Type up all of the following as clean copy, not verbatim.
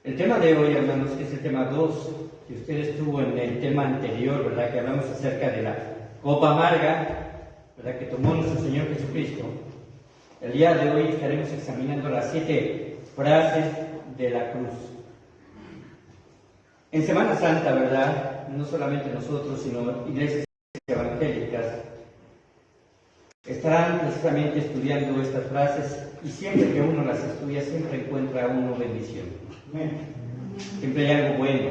El tema de hoy, hermanos, es el tema 2, que usted estuvo en el tema anterior, ¿verdad? Que hablamos acerca de la copa amarga, ¿verdad? Que tomó nuestro Señor Jesucristo. El día de hoy estaremos examinando las 7 frases de la cruz. En Semana Santa, ¿verdad? No solamente nosotros, sino iglesias evangélicas, estarán precisamente estudiando estas frases y siempre que uno las estudia, siempre encuentra uno bendición. Siempre hay algo bueno.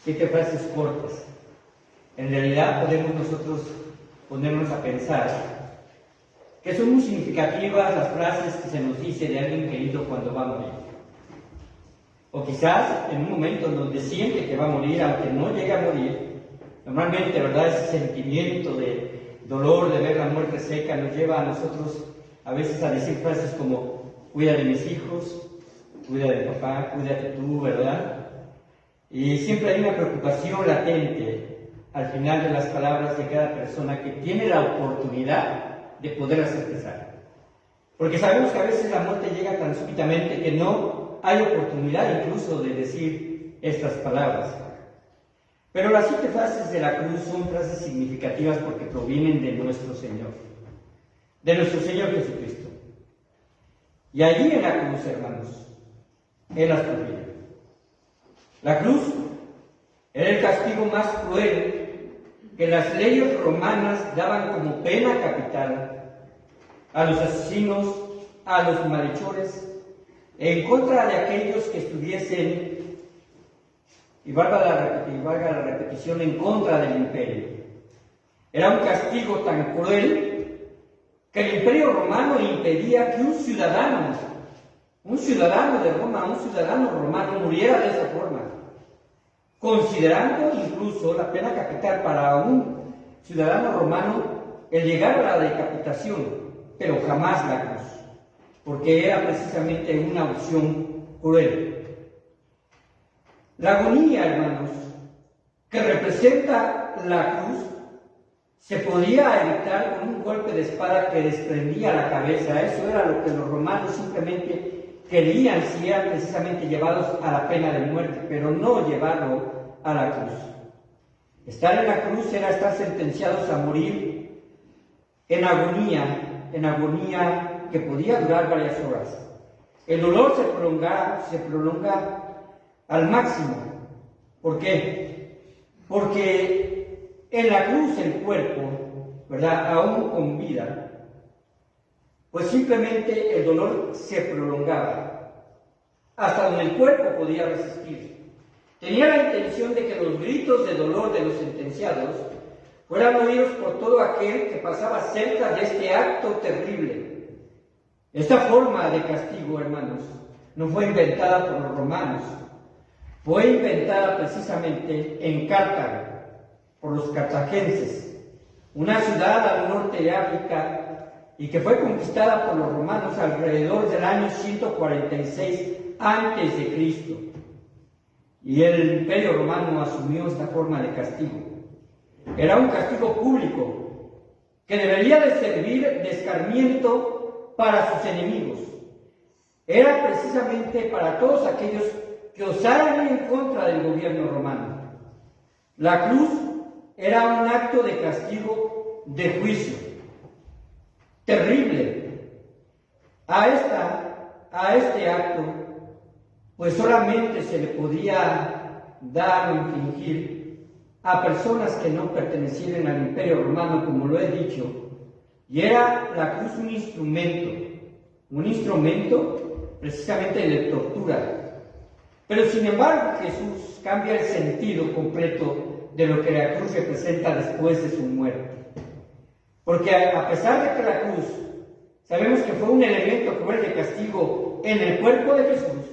7 frases cortas. En realidad podemos nosotros ponernos a pensar que son muy significativas las frases que se nos dice de alguien querido cuando va a morir. O quizás en un momento en donde siente que va a morir, aunque no llegue a morir, normalmente, ¿verdad? Ese sentimiento de dolor de ver la muerte cerca nos lleva a nosotros a veces a decir frases como: cuida de mis hijos, cuida de papá, cuídate tú, ¿verdad? Y siempre hay una preocupación latente al final de las palabras de cada persona que tiene la oportunidad de poderlas expresar. Porque sabemos que a veces la muerte llega tan súbitamente que no hay oportunidad incluso de decir estas palabras. Pero las 7 frases de la cruz son frases significativas porque provienen de nuestro Señor Jesucristo. Y allí en la cruz, hermanos, Él las profiere. La cruz era el castigo más cruel que las leyes romanas daban como pena capital a los asesinos, a los malhechores, en contra de aquellos que estuviesen, y valga la repetición, en contra del imperio. Era un castigo tan cruel que el imperio romano impedía que un ciudadano de Roma, un ciudadano romano muriera de esa forma, considerando incluso la pena capital para un ciudadano romano el llegar a la decapitación, pero jamás la cruz, porque era precisamente una opción cruel. La agonía, hermanos, que representa la cruz, se podía evitar con un golpe de espada que desprendía la cabeza. Eso era lo que los romanos simplemente querían si eran precisamente llevados a la pena de muerte, pero no llevarlo a la cruz. Estar en la cruz era estar sentenciados a morir en agonía que podía durar varias horas. El dolor se prolonga al máximo. ¿Por qué? Porque en la cruz el cuerpo, ¿verdad?, aún con vida, pues simplemente el dolor se prolongaba hasta donde el cuerpo podía resistir. Tenía la intención de que los gritos de dolor de los sentenciados fueran oídos por todo aquel que pasaba cerca de este acto terrible. Esta forma de castigo, hermanos, no fue inventada por los romanos, fue inventada precisamente en Cartago, por los cartagenses, una ciudad al norte de África y que fue conquistada por los romanos alrededor del año 146 a.C. Y el imperio romano asumió esta forma de castigo. Era un castigo público que debería de servir de escarmiento para sus enemigos. Era precisamente para todos aquellos que osaran ir en contra del gobierno romano. La cruz era un acto de castigo, de juicio, terrible. A este acto, pues solamente se le podía dar o infligir a personas que no pertenecieran al imperio romano, como lo he dicho, y era la cruz un instrumento precisamente de tortura. Pero sin embargo Jesús cambia el sentido completo de lo que la cruz representa después de su muerte. Porque a pesar de que la cruz sabemos que fue un elemento cruel de castigo en el cuerpo de Jesús,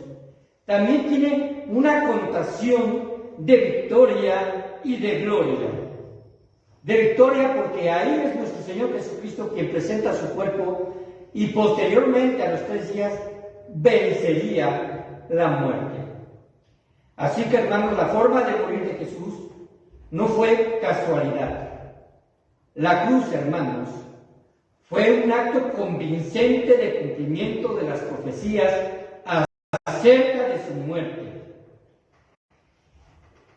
también tiene una connotación de victoria y de gloria. De victoria porque ahí es nuestro Señor Jesucristo quien presenta su cuerpo y posteriormente a los 3 días vencería la muerte. Así que, hermanos, la forma de morir de Jesús no fue casualidad. La cruz, hermanos, fue un acto convincente de cumplimiento de las profecías acerca de su muerte.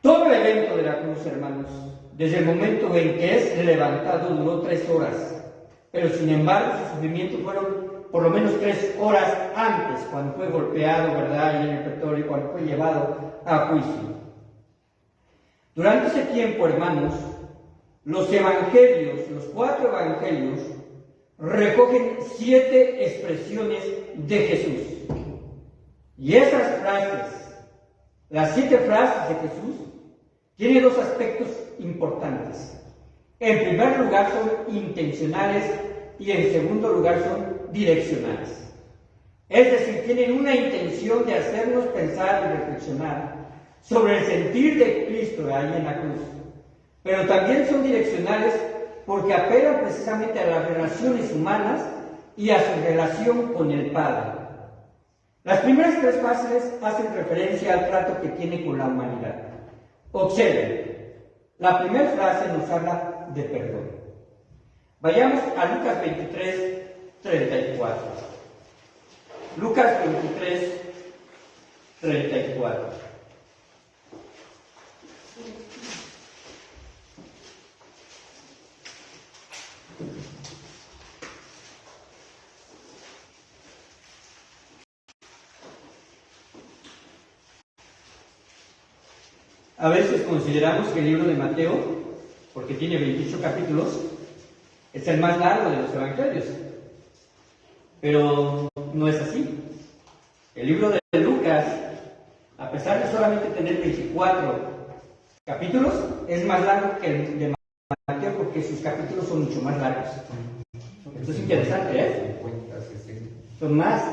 Todo el evento de la cruz, hermanos, desde el momento en que es levantado, duró 3 horas, pero sin embargo sus sufrimientos fueron por lo menos 3 horas antes, cuando fue golpeado, ¿verdad?, y en el pretorio, cuando fue llevado a juicio. Durante ese tiempo, hermanos, los evangelios, los 4 evangelios, recogen 7 expresiones de Jesús. Y esas frases, las 7 frases de Jesús, tienen 2 aspectos importantes. En primer lugar son intencionales y en segundo lugar son direccionales. Es decir, tienen una intención de hacernos pensar y reflexionar sobre el sentir de Cristo ahí en la cruz. Pero también son direccionales porque apelan precisamente a las relaciones humanas y a su relación con el Padre. Las primeras 3 frases hacen referencia al trato que tiene con la humanidad. Observen, la primera frase nos habla de perdón. Vayamos a Lucas 23, 34. Lucas 23, 34. A veces consideramos que el libro de Mateo, porque tiene 28 capítulos, es el más largo de los evangelios. Pero no es así. El libro de Lucas, a pesar de solamente tener 24 capítulos, es más largo que el de Mateo porque sus capítulos son mucho más largos. Esto es interesante, ¿eh? Son más,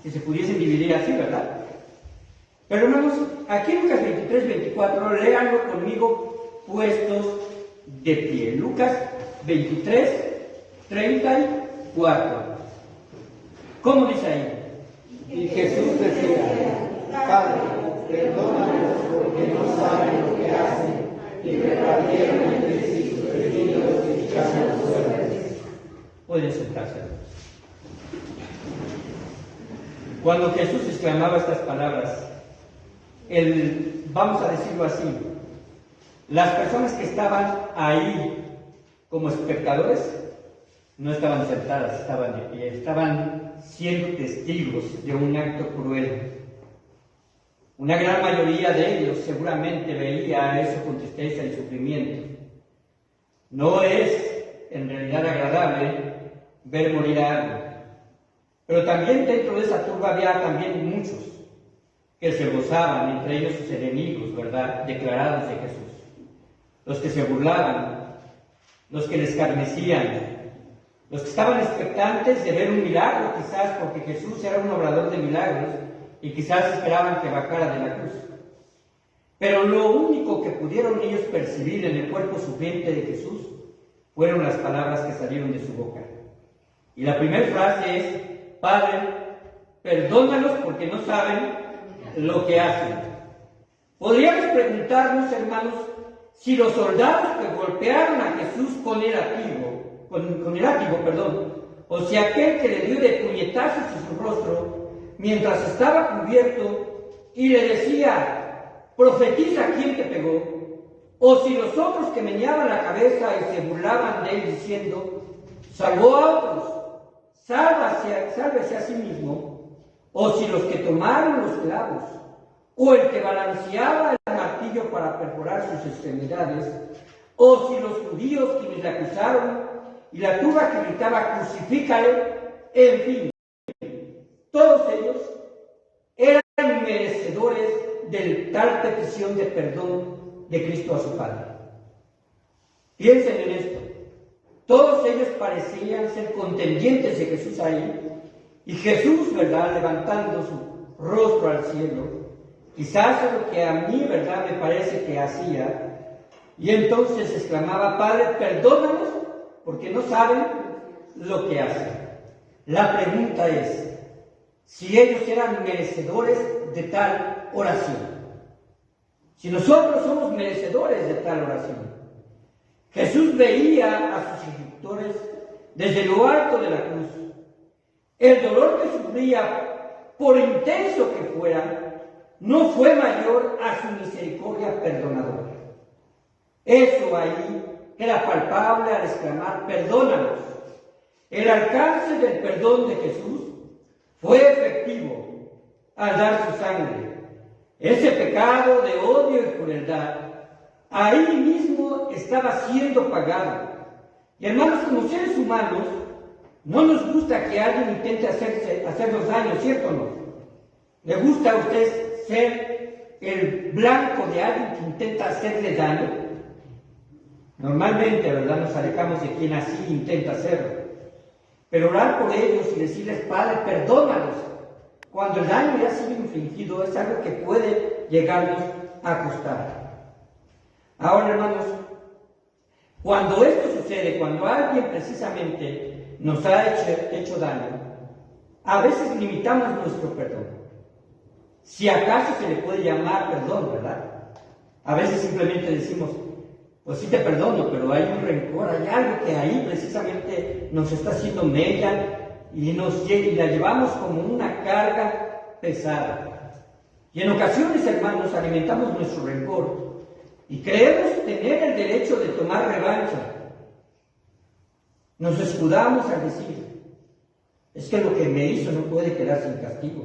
si se pudiesen dividir así, ¿verdad? Pero hermanos, aquí en Lucas 23, 24, léanlo conmigo puestos de pie. Lucas 23, 34. ¿Cómo dice ahí? Y Jesús decía: Padre, perdónalos porque no saben lo que hacen. Y repartieron entre sí sus vestidos y echaron suertes. Pueden sentarse. Cuando Jesús exclamaba estas palabras, vamos a decirlo así, las personas que estaban ahí como espectadores no estaban sentadas, estaban de pie, estaban siendo testigos de un acto cruel. Una gran mayoría de ellos seguramente veía eso con tristeza y sufrimiento. No es en realidad agradable ver morir a alguien, pero también dentro de esa turba había también muchos que se gozaban, entre ellos sus enemigos, ¿verdad?, declarados de Jesús. Los que se burlaban, los que le escarnecían, los que estaban expectantes de ver un milagro, quizás porque Jesús era un obrador de milagros y quizás esperaban que bajara de la cruz. Pero lo único que pudieron ellos percibir en el cuerpo sufriente de Jesús fueron las palabras que salieron de su boca. Y la primera frase es: Padre, perdónalos porque no saben lo que hacen. Podríamos preguntarnos, hermanos, si los soldados que golpearon a Jesús con el látigo, o si aquel que le dio de puñetazos en su rostro mientras estaba cubierto y le decía: profetiza quién te pegó, o si los otros que meneaban la cabeza y se burlaban de él diciendo: salvó a otros, sálvese a sí mismo, o si los que tomaron los clavos, o el que balanceaba el martillo para perforar sus extremidades, o si los judíos quienes le acusaron y la turba que gritaba: crucifícale, en fin, todos ellos eran merecedores de tal petición de perdón de Cristo a su Padre. Piensen en esto. Todos ellos parecían ser contendientes de Jesús ahí, y Jesús, ¿verdad?, levantando su rostro al cielo, quizás es lo que a mí, ¿verdad?, me parece que hacía, y entonces exclamaba: Padre, perdónanos porque no saben lo que hacen. La pregunta es si ellos eran merecedores de tal oración. Si nosotros somos merecedores de tal oración. Jesús veía a sus ejecutores desde lo alto de la cruz. El dolor que sufría, por intenso que fuera, no fue mayor a su misericordia perdonadora. Eso ahí era palpable al exclamar, perdónanos. El alcance del perdón de Jesús fue efectivo al dar su sangre. Ese pecado de odio y crueldad ahí mismo estaba siendo pagado. Y hermanos, como seres humanos, no nos gusta que alguien intente hacernos daño, ¿cierto o no? ¿Le gusta a usted ser el blanco de alguien que intenta hacerle daño? Normalmente, ¿verdad?, nos alejamos de quien así intenta hacerlo. Pero orar por ellos y decirles, Padre, perdónalos, cuando el daño ya ha sido infligido, es algo que puede llegarnos a costar. Ahora, hermanos, cuando esto sucede, cuando alguien precisamente nos ha hecho daño, a veces limitamos nuestro perdón. Si acaso se le puede llamar perdón, ¿verdad? A veces simplemente decimos, pues sí te perdono, pero hay un rencor, hay algo que ahí precisamente nos está haciendo mella y la llevamos como una carga pesada. Y en ocasiones, hermanos, alimentamos nuestro rencor y creemos tener el derecho de tomar revancha. Nos escudamos al decir, es que lo que me hizo no puede quedar sin castigo.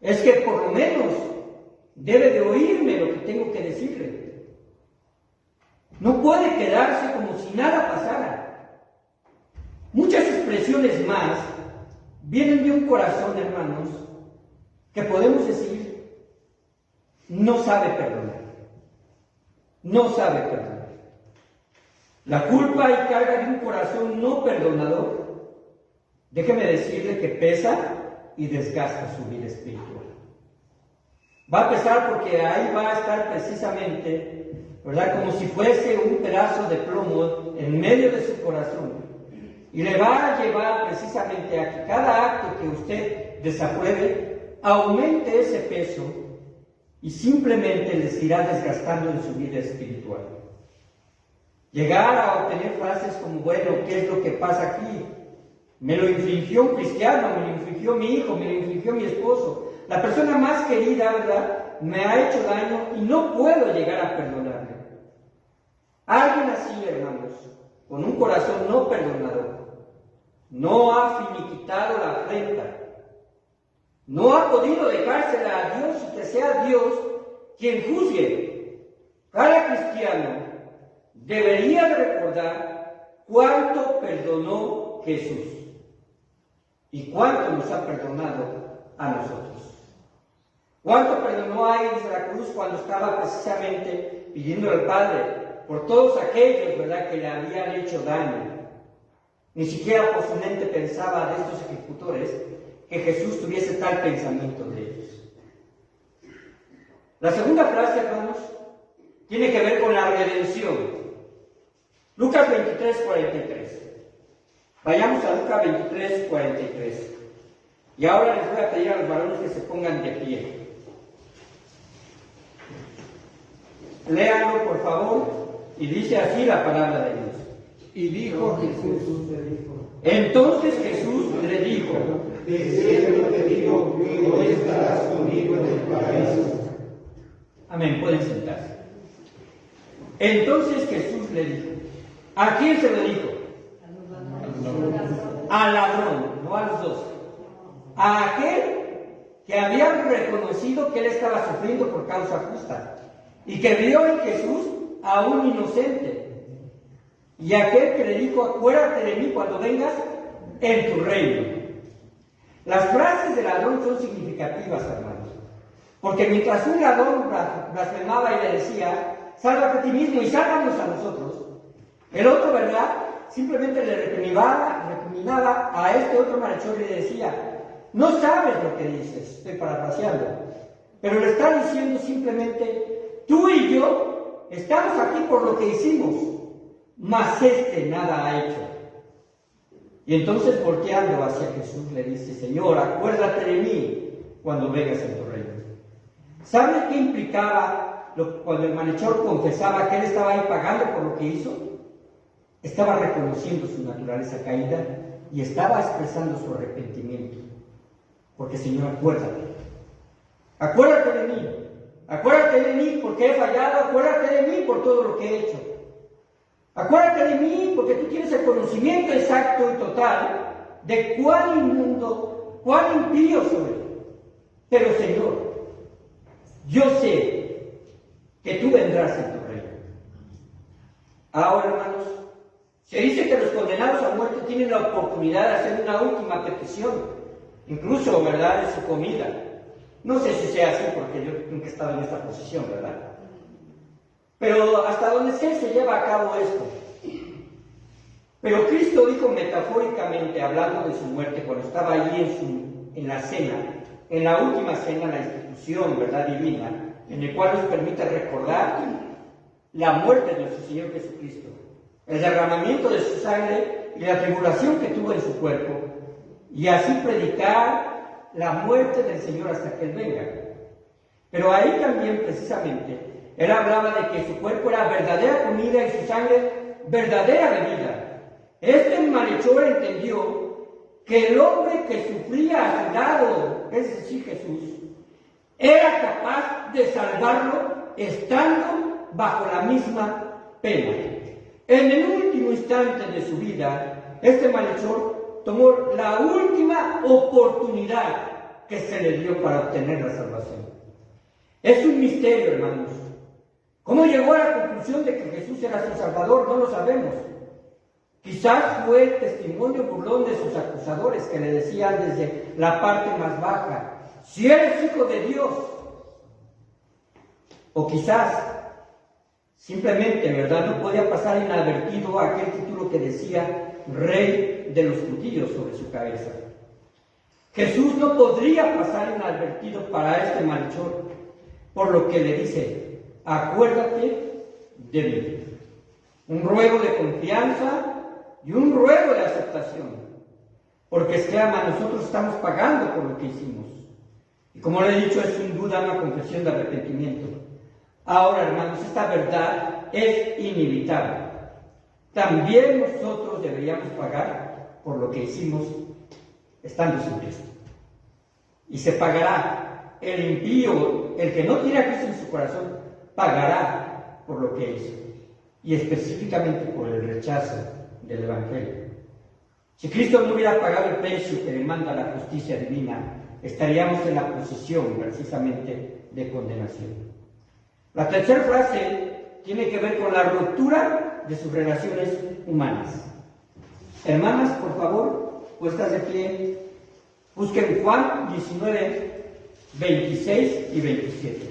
Es que por lo menos debe de oírme lo que tengo que decirle. No puede quedarse como si nada pasara. Muchas expresiones más vienen de un corazón, hermanos, que podemos decir, no sabe perdonar. No sabe perdonar. La culpa y carga de un corazón no perdonador, déjeme decirle que pesa y desgasta su vida espiritual. Va a pesar porque ahí va a estar precisamente, ¿verdad?, como si fuese un pedazo de plomo en medio de su corazón. Y le va a llevar precisamente a que cada acto que usted desapruebe aumente ese peso y simplemente les irá desgastando en su vida espiritual. Llegar a obtener frases como, bueno, ¿qué es lo que pasa aquí? Me lo infligió un cristiano, me lo infligió mi hijo, me lo infligió mi esposo. La persona más querida, ¿verdad?, me ha hecho daño y no puedo llegar a perdonarle. Alguien así, hermanos, con un corazón no perdonador, no ha finiquitado la afrenta, no ha podido dejársela a Dios y que sea Dios quien juzgue. Cada cristiano debería de recordar cuánto perdonó Jesús y cuánto nos ha perdonado a nosotros. Cuánto perdonó a Iris de la Cruz cuando estaba precisamente pidiendo al Padre por todos aquellos, ¿verdad?, que le habían hecho daño. Ni siquiera por su mente pensaba de estos ejecutores que Jesús tuviese tal pensamiento de ellos. La segunda frase, hermanos, tiene que ver con la redención. Lucas 23, 43. Vayamos a Lucas 23, 43. Y ahora les voy a pedir a los varones que se pongan de pie. Léanlo, por favor, y dice así la palabra de Dios. Y dijo Jesús, entonces Jesús le dijo, de cierto te digo que hoy estarás conmigo en el paraíso. Amén, pueden sentarse. Entonces Jesús le dijo, ¿a quién se lo dijo? Al ladrón, no a los dos. A aquel que había reconocido que él estaba sufriendo por causa justa y que vio en Jesús a un inocente. Y aquel que le dijo, acuérdate de mí cuando vengas en tu reino. Las frases del ladrón son significativas, hermanos, porque mientras un ladrón blasfemaba y le decía, sálvate a ti mismo y sálvanos a nosotros, el otro, ¿verdad?, simplemente le recriminaba a este otro malhechor y le decía, no sabes lo que dices, estoy parafraseando, pero le está diciendo simplemente, tú y yo estamos aquí por lo que hicimos, mas este nada ha hecho. Y entonces, volteando hacia Jesús, le dice, Señor, acuérdate de mí cuando vengas en tu reino. ¿Sabes qué implicaba cuando el malhechor confesaba que él estaba ahí pagando por lo que hizo? Estaba reconociendo su naturaleza caída y estaba expresando su arrepentimiento. Porque, Señor, acuérdate, Acuérdate de mí. Acuérdate de mí porque he fallado. Acuérdate de mí por todo lo que he hecho. Acuérdate de mí porque tú tienes el conocimiento exacto y total de cuán inmundo, cuán impío soy. Pero Señor, yo sé que tú vendrás en tu reino. Ahora, hermanos, se dice que los condenados a muerte tienen la oportunidad de hacer una última petición, incluso, ¿verdad?, de su comida. No sé si sea así porque yo nunca he estado en esta posición, ¿verdad? Pero hasta donde sé se lleva a cabo esto. Pero Cristo dijo metafóricamente, hablando de su muerte, cuando estaba allí en la cena, en la última cena, la institución, ¿verdad?, divina, en el cual nos permite recordar la muerte de nuestro Señor Jesucristo, el derramamiento de su sangre y la tribulación que tuvo en su cuerpo, y así predicar la muerte del Señor hasta que Él venga. Pero ahí también, precisamente, Él hablaba de que su cuerpo era verdadera comida y su sangre verdadera bebida. Este malhechor entendió que el hombre que sufría a su lado, es decir, Jesús, era capaz de salvarlo estando bajo la misma pena. En el último instante de su vida, este malhechor tomó la última oportunidad que se le dio para obtener la salvación. Es un misterio, hermanos. ¿Cómo llegó a la conclusión de que Jesús era su Salvador? No lo sabemos. Quizás fue el testimonio burlón de sus acusadores que le decían desde la parte más baja: si eres hijo de Dios. O quizás simplemente, ¿verdad?, no podía pasar inadvertido aquel título que decía Rey de los Judíos sobre su cabeza. Jesús no podría pasar inadvertido para este malhechor, por lo que le dice: acuérdate de mí. Un ruego de confianza y un ruego de aceptación, porque exclama: nosotros estamos pagando por lo que hicimos. Y como le he dicho, es sin duda una confesión de arrepentimiento. Ahora, hermanos, esta verdad es inevitable. También nosotros deberíamos pagar por lo que hicimos estando sin Cristo. Y se pagará. El impío, el que no tiene a Cristo en su corazón, pagará por lo que hizo. Y específicamente por el rechazo del Evangelio. Si Cristo no hubiera pagado el precio que demanda la justicia divina, estaríamos en la posición precisamente de condenación. La tercera frase tiene que ver con la ruptura de sus relaciones humanas. Hermanas, por favor, puestas de pie, busquen Juan 19, 26 y 27.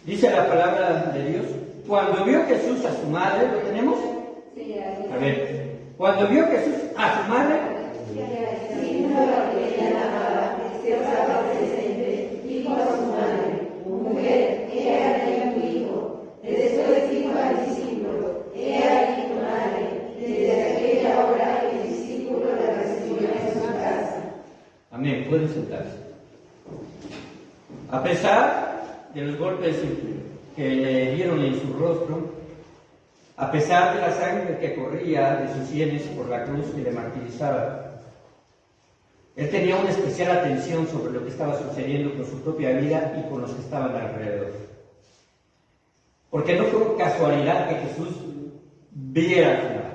Dice la palabra de Dios: cuando vio Jesús a su madre, ¿lo tenemos? Sí, a ver, cuando vio Jesús a su madre, dijo a su madre: mujer, he aquí tu hijo. Después dijo al discípulo: he aquí tu madre. Desde aquella hora el discípulo la recibió en su casa. amén, pueden sentarse. A pesar de los golpes que le dieron en su rostro, a pesar de la sangre que corría de sus sienes por la cruz que le martirizaba, él tenía una especial atención sobre lo que estaba sucediendo con su propia vida y con los que estaban alrededor. Porque no fue casualidad que Jesús viera a su madre.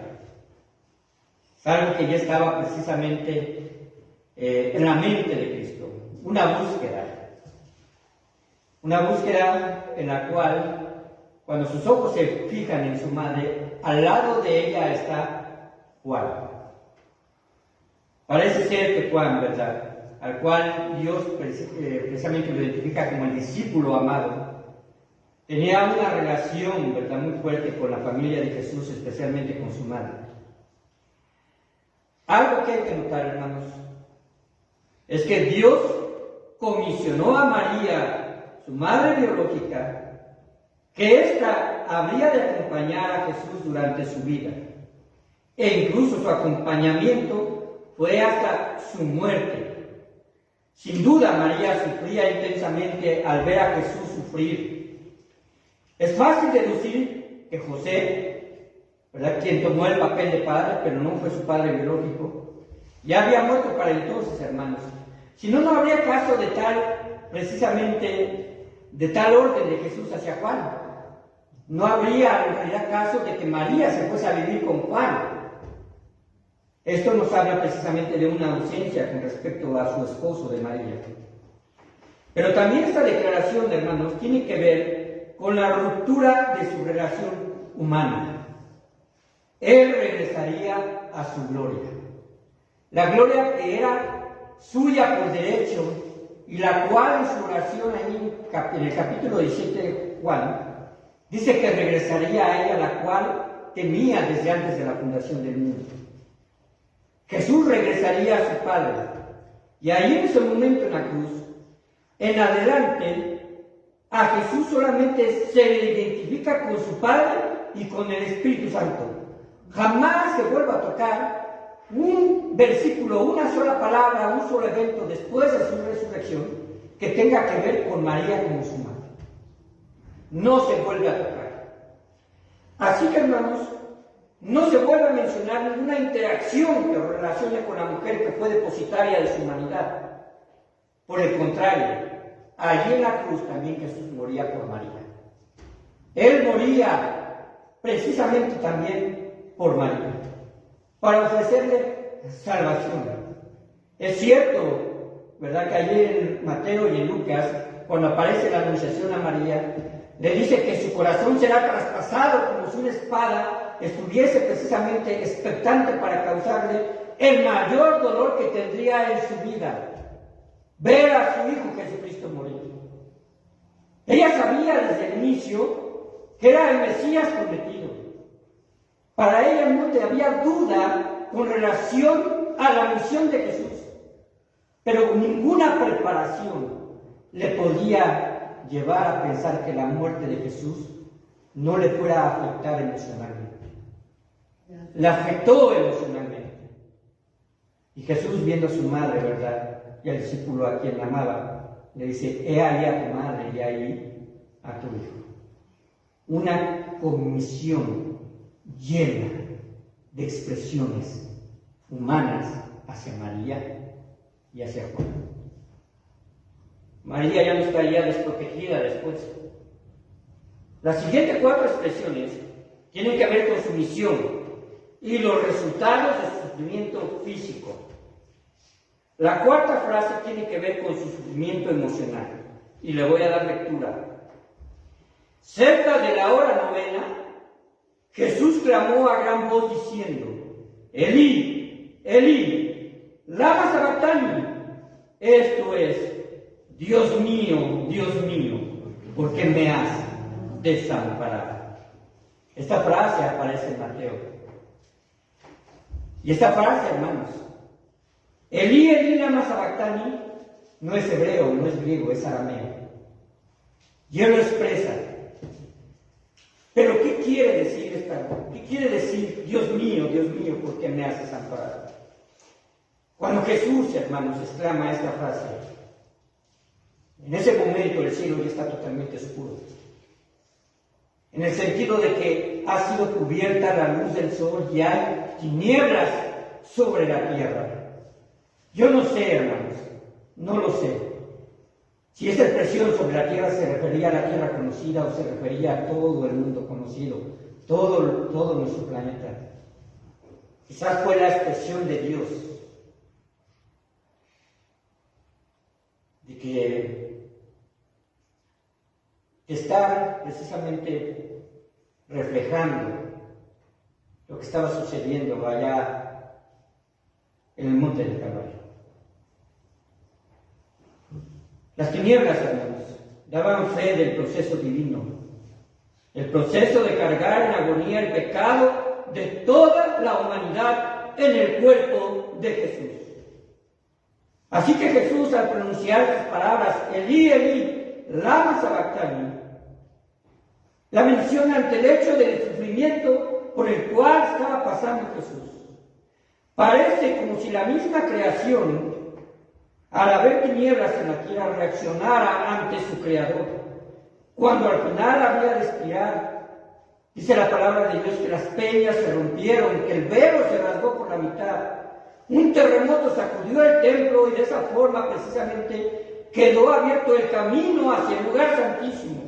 Es algo que ya estaba precisamente en la mente de Cristo, una búsqueda. Una búsqueda en la cual, cuando sus ojos se fijan en su madre, al lado de ella está Juan. Parece ser que Juan, ¿verdad?, al cual Dios precisamente lo identifica como el discípulo amado, tenía una relación, ¿verdad?, muy fuerte con la familia de Jesús, especialmente con su madre. Algo que hay que notar, hermanos, es que Dios comisionó a María, su madre biológica, que ésta habría de acompañar a Jesús durante su vida. E incluso su acompañamiento fue hasta su muerte. Sin duda, María sufría intensamente al ver a Jesús sufrir. Es fácil deducir que José, ¿verdad?, quien tomó el papel de padre, pero no fue su padre biológico, ya había muerto para entonces, hermanos. Si no, no habría caso de tal orden de Jesús hacia Juan. No habría en realidad caso de que María se fuese a vivir con Juan. Esto nos habla precisamente de una ausencia con respecto a su esposo de María. Pero también esta declaración, hermanos, tiene que ver con la ruptura de su relación humana. Él regresaría a su gloria. La gloria que era suya por derecho y la cual en su oración ahí en el capítulo 17 de Juan dice que regresaría a ella, la cual temía desde antes de la fundación del mundo. Jesús regresaría a su Padre, y ahí en ese momento en la cruz, en adelante, a Jesús solamente se le identifica con su Padre y con el Espíritu Santo. Jamás se vuelve a tocar un versículo, una sola palabra, un solo evento después de su resurrección que tenga que ver con María como su madre. No se vuelve a tocar. Así que, hermanos, no se vuelve a mencionar ninguna interacción que relacione con la mujer que fue depositaria de su humanidad. Por el contrario, allí en la cruz también Jesús moría por María. Él moría precisamente también por María, para ofrecerle salvación. Es cierto, ¿verdad?, que allí en Mateo y en Lucas, cuando aparece la anunciación a María, le dice que su corazón será traspasado como si una espada estuviese precisamente expectante para causarle el mayor dolor que tendría en su vida: ver a su Hijo Jesucristo morir. Ella sabía desde el inicio que era el Mesías prometido. Para ella no había duda con relación a la misión de Jesús, pero ninguna preparación le podía llevar a pensar que la muerte de Jesús no le fuera a afectar emocionalmente. Le afectó emocionalmente. Y Jesús, viendo a su madre, ¿verdad?, y al discípulo a quien amaba, le dice: he ahí a tu madre y ahí a tu hijo. Una comisión llena de expresiones humanas hacia María y hacia Juan. María ya no estaría desprotegida después. Las siguientes 4 expresiones tienen que ver con su misión y los resultados de su sufrimiento físico. La 4ª frase tiene que ver con su sufrimiento emocional, y le voy a dar lectura. Cerca de la hora 9, Jesús clamó a gran voz diciendo: Elí, Elí, lama sabactani. Esto es: Dios mío, ¿por qué me has desamparado? Esta frase aparece en Mateo. Y esta frase, hermanos, Elí, Elí, lama sabactani, no es hebreo, no es griego, es arameo. Y él lo expresa. Pero ¿qué quiere decir esta? ¿Qué quiere decir Dios mío, ¿por qué me has desamparado? Cuando Jesús, hermanos, exclama esta frase, en ese momento el cielo ya está totalmente oscuro. En el sentido de que ha sido cubierta la luz del sol y hay tinieblas sobre la tierra. Yo no sé, hermanos, no lo sé. Si esta expresión sobre la tierra se refería a la tierra conocida o se refería a todo el mundo conocido, todo nuestro planeta. Quizás fue la expresión de Dios, de que está precisamente reflejando lo que estaba sucediendo allá en el monte del Calvario. Las tinieblas, hermanos, daban fe del proceso divino, el proceso de cargar en agonía el pecado de toda la humanidad en el cuerpo de Jesús. Así que Jesús, al pronunciar sus palabras, Elí, Elí, lama sabactani, la menciona ante el hecho del sufrimiento por el cual estaba pasando Jesús. Parece como si la misma creación, al haber tinieblas en la tierra, reaccionara ante su Creador, cuando al final había de expirar. Dice la palabra de Dios que las peñas se rompieron, que el velo se rasgó por la mitad. Un terremoto sacudió el templo y de esa forma precisamente quedó abierto el camino hacia el lugar santísimo.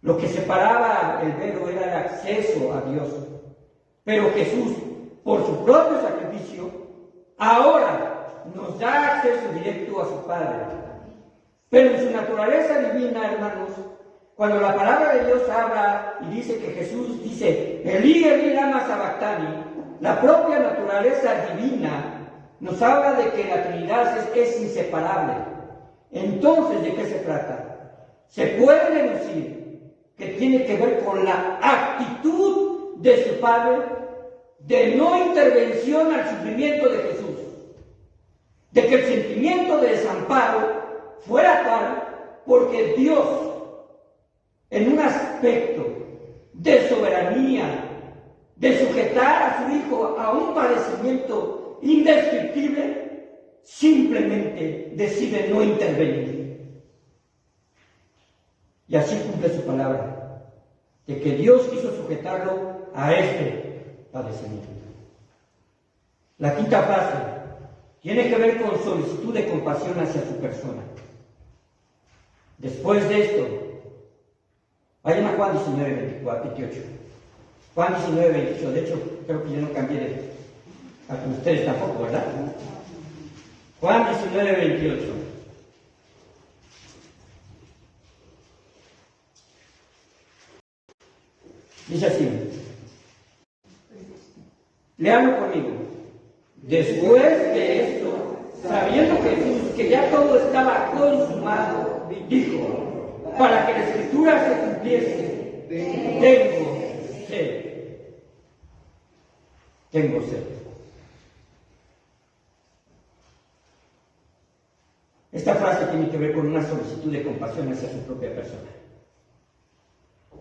Lo que separaba el velo era el acceso a Dios. Pero Jesús, por su propio sacrificio, ahora nos da acceso directo a su Padre. Pero en su naturaleza divina, hermanos, cuando la palabra de Dios habla y dice que Jesús dice, Elí, Elí, lama sabactani, la propia naturaleza divina nos habla de que la Trinidad es inseparable. Entonces, ¿de qué se trata? Se puede deducir que tiene que ver con la actitud de su Padre de no intervención al sufrimiento de Jesús, de que el sentimiento de desamparo fuera tal porque Dios, en un aspecto de soberanía, de sujetar a su Hijo a un padecimiento indescriptible, simplemente decide no intervenir. Y así cumple su palabra, de que Dios quiso sujetarlo a este padecimiento. La quinta frase tiene que ver con solicitud de compasión hacia su persona. Después de esto, vayan a Juan 19, 28. Juan 19, 28. De hecho, creo que yo no cambié a con ustedes tampoco, ¿verdad? Juan 19, 28. Dice así. Leanlo conmigo. Después de esto, sabiendo Jesús que ya todo estaba consumado, dijo, para que la Escritura se cumpliese, tengo sed. Tengo sed. Esta frase tiene que ver con una solicitud de compasión hacia su propia persona.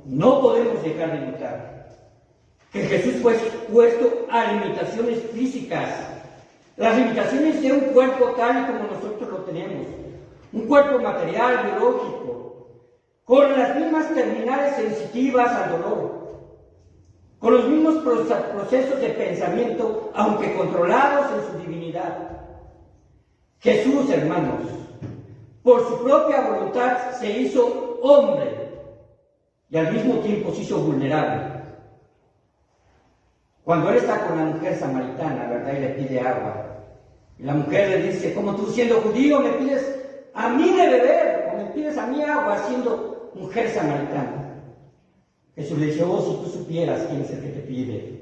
No podemos dejar de notar que Jesús fue expuesto a limitaciones físicas, las limitaciones de un cuerpo tal y como nosotros lo tenemos, un cuerpo material, biológico, con las mismas terminales sensitivas al dolor, con los mismos procesos de pensamiento, aunque controlados en su divinidad. Jesús, hermanos, por su propia voluntad se hizo hombre y al mismo tiempo se hizo vulnerable. Cuando él está con la mujer samaritana, ¿verdad? Y le pide agua. Y la mujer le dice, como tú siendo judío me pides a mí de beber, o me pides a mí agua siendo mujer samaritana. Jesús le dice, oh, si tú supieras quién es el que te pide,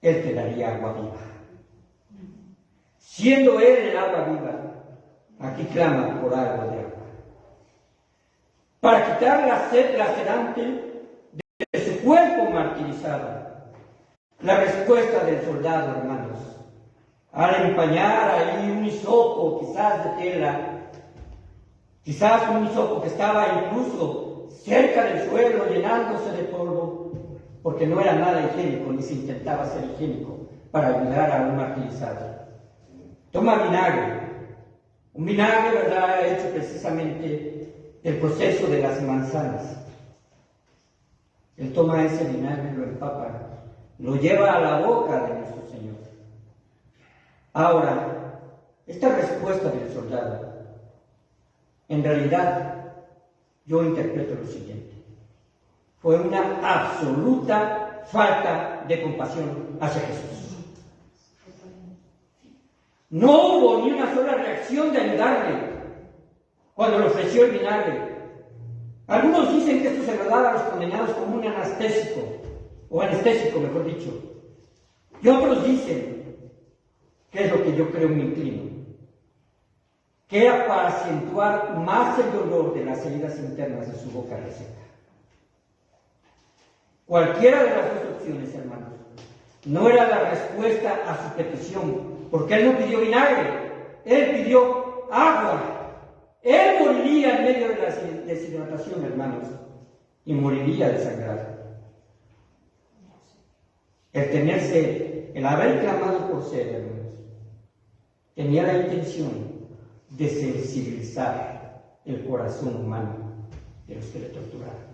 él te daría agua viva. Siendo él el agua viva, aquí clama por agua de agua. Para quitar la sed lacerante de su cuerpo martirizado. La respuesta del soldado, hermanos, al empañar ahí un hisopo, quizás de tela, quizás un hisopo que estaba incluso cerca del suelo, llenándose de polvo, porque no era nada higiénico, ni se intentaba ser higiénico para ayudar a un martirizado. Toma vinagre, un vinagre, ¿verdad?, hecho precisamente del proceso de las manzanas. Él toma ese vinagre, lo empapa, lo lleva a la boca de nuestro Señor. Ahora, esta respuesta del soldado, en realidad, yo interpreto lo siguiente. Fue una absoluta falta de compasión hacia Jesús. No hubo ni una sola reacción de ayudarle cuando le ofreció el vinagre. Algunos dicen que esto se lo daba a los condenados como un anestésico, o anestésico, mejor dicho. Y otros dicen, que es lo que yo creo me inclino, que era para acentuar más el dolor de las heridas internas de su boca reseca. Cualquiera de las dos opciones, hermanos, no era la respuesta a su petición, porque él no pidió vinagre, él pidió agua. Él moriría en medio de la deshidratación, hermanos, y moriría desangrado. El tener sed, el haber clamado por sed, hermanos, tenía la intención de sensibilizar el corazón humano, de los que le torturaron.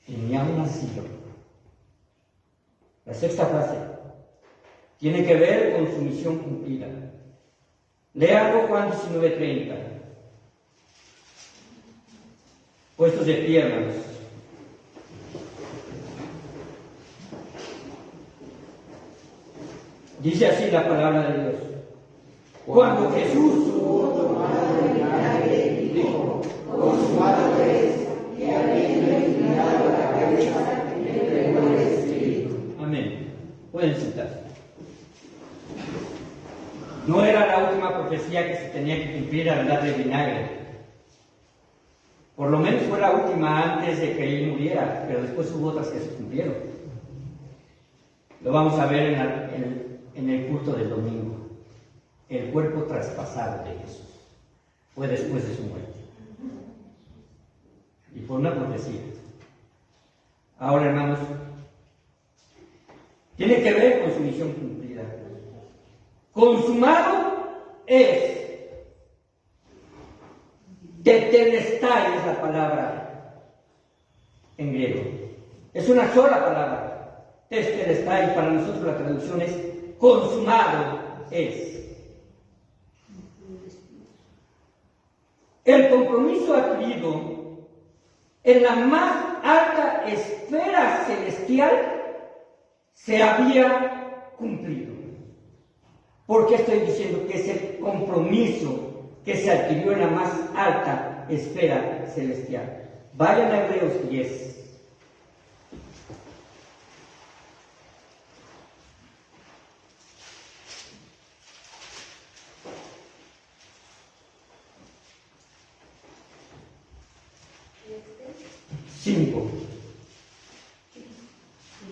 Y ni aún así lo logró. La sexta frase tiene que ver con su misión cumplida. Léalo Juan 19:30. Puestos de pie, hermanos. Dice así la palabra de Dios. Cuando Jesús hubo tomado el vinagre, dijo: consumado es, y habiendo inclinado la cabeza, entregó el espíritu. Amén. Pueden sentarse. No era la última profecía que se tenía que cumplir al darle vinagre. Por lo menos fue la última antes de que él muriera, pero después hubo otras que se cumplieron. Lo vamos a ver en el culto del domingo. El cuerpo traspasado de Jesús fue después de su muerte. Y fue una profecía. Ahora, hermanos, tiene que ver con su misión cumplida. Consumado es. Tetelestai es la palabra en griego. Es una sola palabra. Tetelestai, para nosotros la traducción es consumado es. El compromiso adquirido en la más alta esfera celestial se había cumplido. ¿Por qué estoy diciendo que es el compromiso que se adquirió en la más alta esfera celestial? Vayan a Hebreos 10.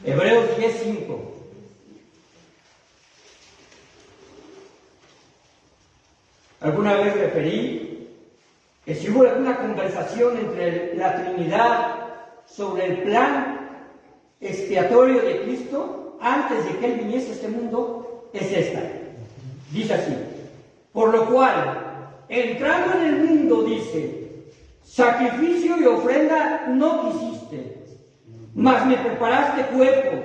Hebreos 10:5. Alguna vez referí que si hubo alguna conversación entre la Trinidad sobre el plan expiatorio de Cristo antes de que Él viniese a este mundo, es esta. Dice así: por lo cual, entrando en el mundo, dice, sacrificio y ofrenda no quisiste, mas me preparaste cuerpo,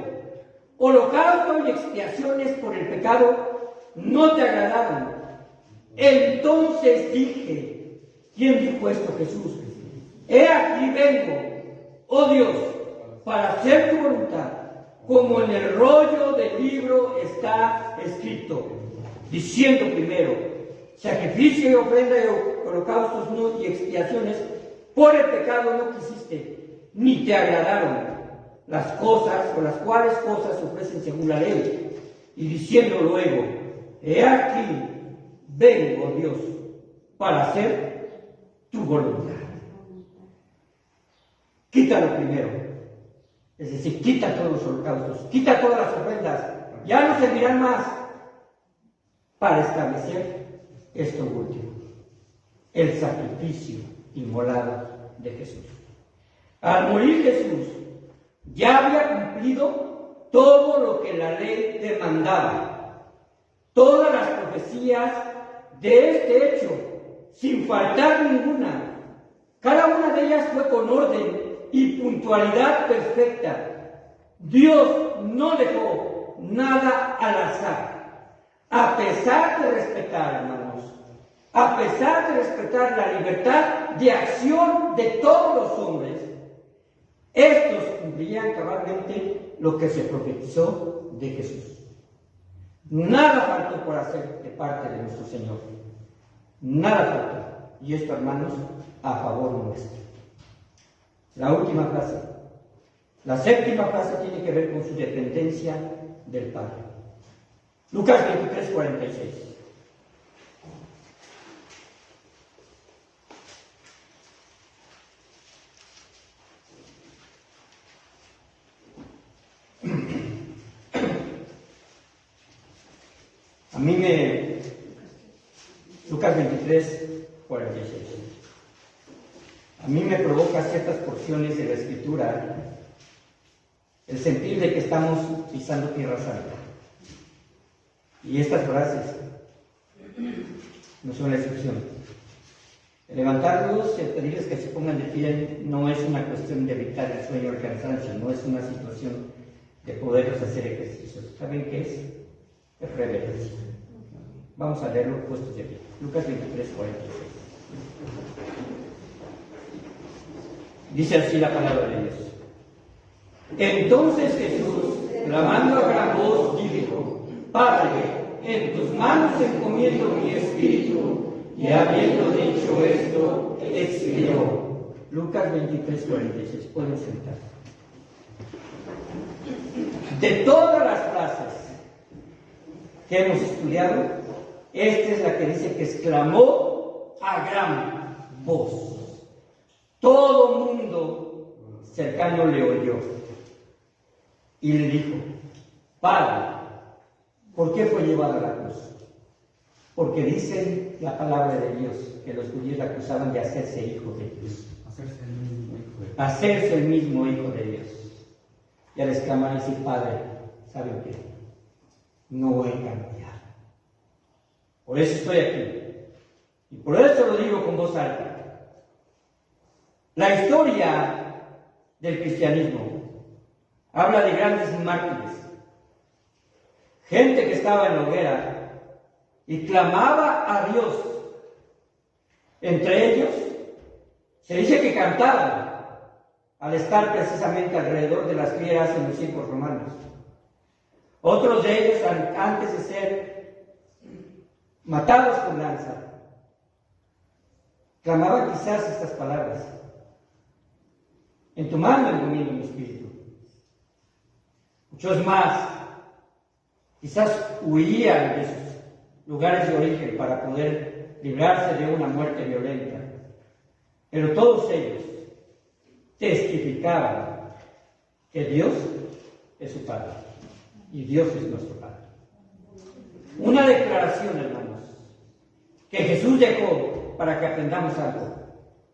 holocausto y expiaciones por el pecado no te agradaron. Entonces dije, ¿quién dijo esto? Jesús. He aquí vengo, oh Dios, para hacer tu voluntad, como en el rollo del libro está escrito, diciendo primero, sacrificio y ofrenda y holocaustos y expiaciones por el pecado no quisiste, ni te agradaron las cosas o las cuales cosas se ofrecen según la ley, y diciendo luego, he aquí vengo, Dios, para hacer tu voluntad. Quítalo primero, es decir, quita todos los holocaustos, quita todas las ofrendas, ya no servirán más, para establecer esto último, el sacrificio inmolado de Jesús. Al morir Jesús, ya había cumplido todo lo que la ley demandaba, todas las profecías de este hecho, sin faltar ninguna. Cada una de ellas fue con orden y puntualidad perfecta. Dios no dejó nada al azar. A pesar de respetar, hermanos, a pesar de respetar la libertad de acción de todos los hombres, estos cumplirían cabalmente lo que se profetizó de Jesús. Nada faltó por hacer de parte de nuestro Señor. Nada faltó. Y esto, hermanos, a favor nuestro. La última frase. La séptima frase tiene que ver con su dependencia del Padre. Lucas 23:46. Lucas 23:46. A mí me provoca ciertas porciones de la Escritura el sentir de que estamos pisando tierra santa. Y estas frases no son la excepción. Levantarlos, el pedirles que se pongan de pie, no es una cuestión de evitar el sueño o el cansancio, no es una situación de poderlos hacer ejercicios. ¿Saben qué es? Es reverencia. Vamos a leerlo puestos de pie. Lucas 23, 46. Dice así la palabra de Dios. Entonces Jesús, clamando a gran voz, dijo: Padre, en tus manos encomiendo mi espíritu. Y habiendo dicho esto, expiró. Lucas 23, 46. Pueden sentar. De todas las frases que hemos estudiado, esta es la que dice que exclamó a gran voz. Todo mundo cercano le oyó. Y le dijo: Padre, ¿por qué fue llevado a la cruz? Porque dice la palabra de Dios que los judíos le acusaban de hacerse hijo de Dios. Hacerse el mismo hijo de Dios. Y al exclamar y decir: Padre, ¿saben qué? No he cambiado. Por eso estoy aquí. Y por eso lo digo con voz alta. La historia del cristianismo habla de grandes mártires. Gente que estaba en la hoguera y clamaba a Dios. Entre ellos, se dice que cantaban al estar precisamente alrededor de las fieras en los circos romanos. Otros de ellos, antes de ser matados con lanza, clamaban quizás estas palabras: en tu mano encomiendo mi espíritu. Muchos más quizás huían de sus lugares de origen para poder librarse de una muerte violenta. Pero todos ellos testificaban que Dios es su Padre y Dios es nuestro Padre. Una declaración, hermanos, que Jesús dejó para que aprendamos algo,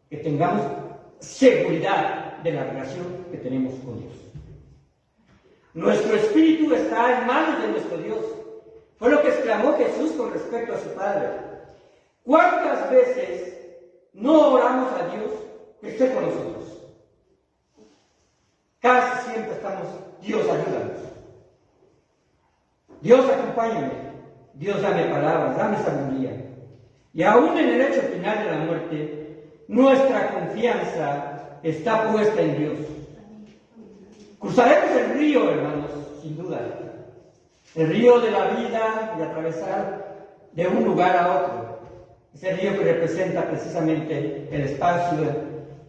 que tengamos seguridad de la relación que tenemos con Dios. Nuestro espíritu está en manos de nuestro Dios. Fue lo que exclamó Jesús con respecto a su Padre. ¿Cuántas veces no oramos a Dios que esté con nosotros? Casi siempre estamos: Dios, ayúdanos. Dios, acompáñame. Dios, dame palabras, dame sabiduría. Y aún en el hecho final de la muerte, nuestra confianza está puesta en Dios. Cruzaremos el río, hermanos, sin duda. El río de la vida, de atravesar de un lugar a otro. Ese río que representa precisamente el espacio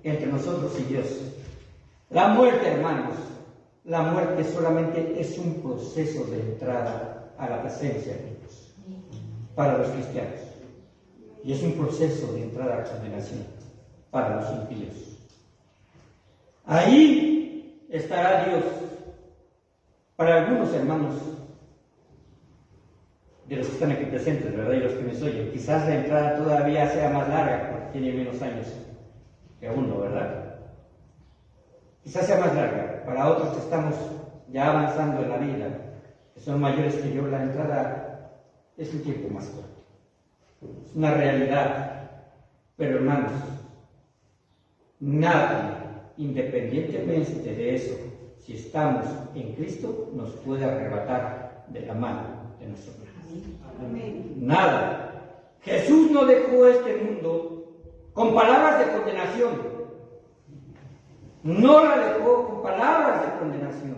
entre nosotros y Dios. La muerte, hermanos, la muerte solamente es un proceso de entrada a la presencia de Dios para los cristianos. Y es un proceso de entrada a la condenación para los impíos. Ahí estará Dios. Para algunos hermanos de los que están aquí presentes, ¿verdad? Y los que me oyen, quizás la entrada todavía sea más larga porque tiene menos años que uno, ¿verdad? Quizás sea más larga. Para otros que estamos ya avanzando en la vida, que son mayores que yo, la entrada es un tiempo más corto. Es una realidad. Pero hermanos, nadie, independientemente de eso, si estamos en Cristo, nos puede arrebatar de la mano de nuestro Dios. Nada. Jesús no dejó este mundo con palabras de condenación. No la dejó con palabras de condenación,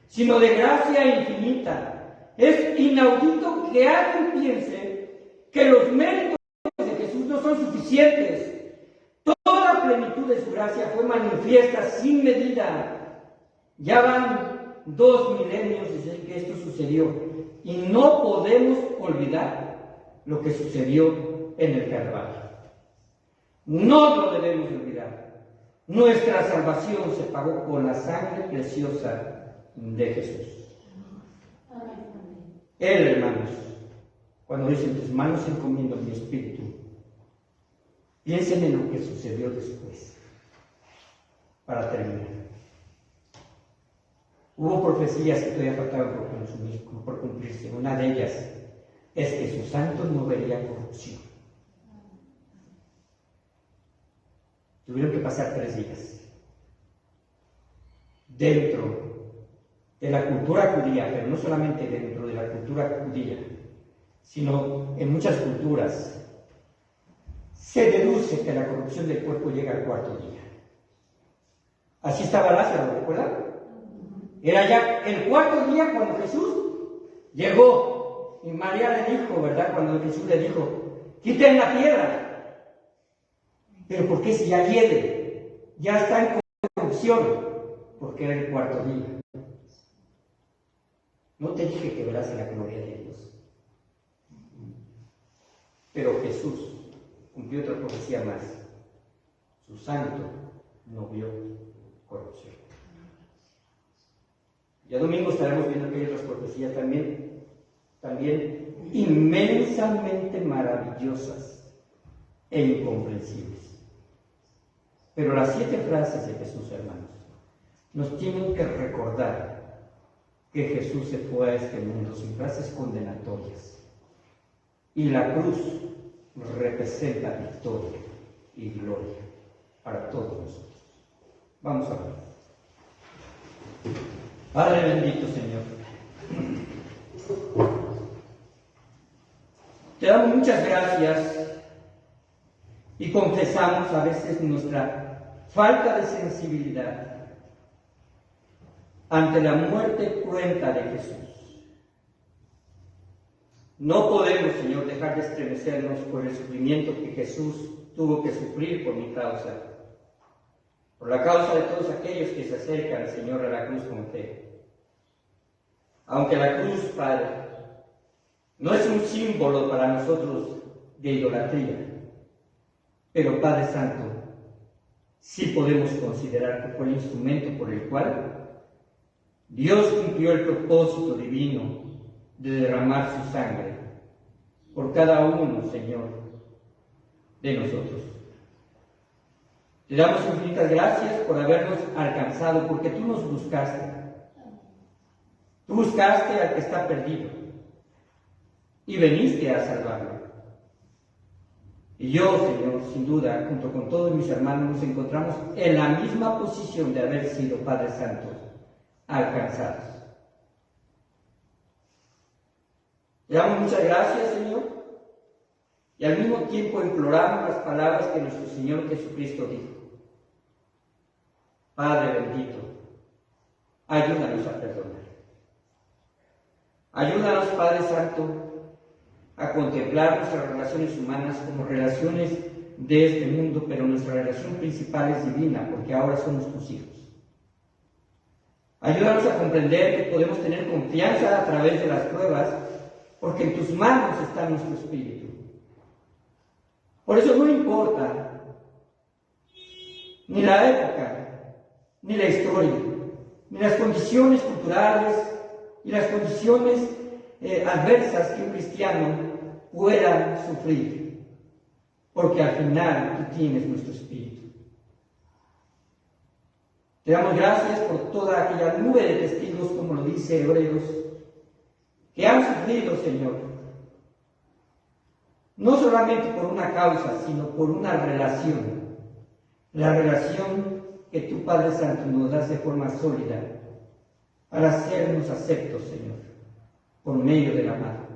sino de gracia infinita. Es inaudito que alguien piense que los méritos de Jesús no son suficientes. Toda plenitud de su gracia fue manifiesta sin medida. Ya van 2 milenios desde que esto sucedió. Y no podemos olvidar lo que sucedió en el Calvario. No lo debemos olvidar. Nuestra salvación se pagó con la sangre preciosa de Jesús. Él, hermanos, cuando dice: en tus manos encomiendo mi espíritu, piensen en lo que sucedió después. Para terminar, hubo profecías que todavía faltaban por cumplirse. Una de ellas, es que sus santos no verían corrupción. tuvieron que pasar 3 días. Dentro de la cultura judía, pero no solamente dentro de la cultura judía, sino en muchas culturas, se deduce que la corrupción del cuerpo llega al 4.º día. Así estaba Lázaro, ¿recuerdan? Era ya el 4.º día cuando Jesús llegó. Y María le dijo, ¿verdad? Cuando Jesús le dijo, quiten la piedra. Pero ¿por qué si ya hiede? Ya está en corrupción. Porque era el 4.º día. No te dije que verás la gloria de Dios. Pero Jesús cumplió otra profecía más. Su santo no vio corrupción. Ya domingo estaremos viendo aquellas otras profecías también inmensamente maravillosas e incomprensibles. Pero las 7 frases de Jesús, hermanos, nos tienen que recordar que Jesús se fue a este mundo sin frases condenatorias. Y la cruz representa victoria y gloria para todos nosotros. Vamos a ver. Padre bendito, Señor, te damos muchas gracias y confesamos a veces nuestra falta de sensibilidad ante la muerte cruenta de Jesús. No podemos, Señor, dejar de estremecernos por el sufrimiento que Jesús tuvo que sufrir por mi causa, por la causa de todos aquellos que se acercan, Señor, a la cruz con fe. Aunque la cruz, Padre, no es un símbolo para nosotros de idolatría, pero, Padre Santo, sí podemos considerar que fue el instrumento por el cual Dios cumplió el propósito divino de derramar su sangre por cada uno, Señor, de nosotros. Te damos infinitas gracias por habernos alcanzado, porque tú nos buscaste. Tú buscaste al que está perdido y veniste a salvarlo. Y yo, Señor, sin duda, junto con todos mis hermanos, nos encontramos en la misma posición de haber sido, Padre Santo, alcanzados. Te damos muchas gracias, Señor, y al mismo tiempo imploramos las palabras que nuestro Señor Jesucristo dijo. Padre bendito, ayúdanos a perdonar. Ayúdanos, Padre Santo, a contemplar nuestras relaciones humanas como relaciones de este mundo, pero nuestra relación principal es divina, porque ahora somos tus hijos. Ayúdanos a comprender que podemos tener confianza a través de las pruebas, porque en tus manos está nuestro espíritu. Por eso no importa ni la época, ni la historia, ni las condiciones culturales y las condiciones adversas que un cristiano pueda sufrir, porque al final tú tienes nuestro espíritu. Te damos gracias por toda aquella nube de testigos, como lo dice Hebreos, que han sufrido, Señor, no solamente por una causa, sino por una relación, la relación que tu Padre Santo nos das de forma sólida para hacernos aceptos, Señor, por medio del amado.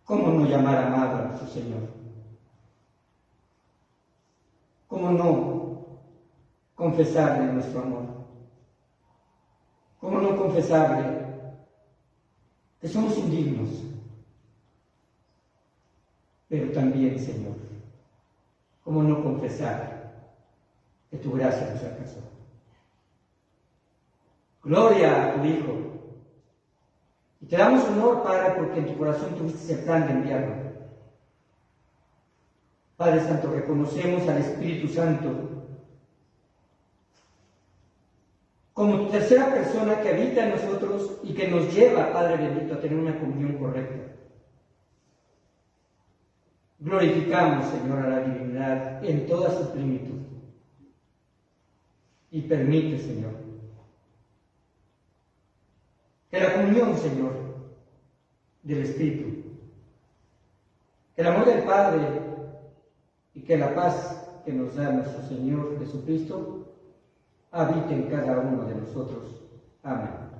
¿Cómo no llamar amado a nuestro Señor? ¿Cómo no confesarle nuestro amor? ¿Cómo no confesarle que somos indignos? Pero también, Señor, ¿cómo no confesar que tu gracia nos alcanzó? Gloria a tu Hijo. Y te damos honor, Padre, porque en tu corazón tuviste el plan de enviarlo. Padre Santo, reconocemos al Espíritu Santo como tu tercera persona que habita en nosotros y que nos lleva, Padre bendito, a tener una comunión correcta. Glorificamos, Señor, a la divinidad en toda su plenitud. Y permite, Señor, que la comunión, Señor, del Espíritu, que el amor del Padre y que la paz que nos da nuestro Señor Jesucristo habite en cada uno de nosotros. Amén.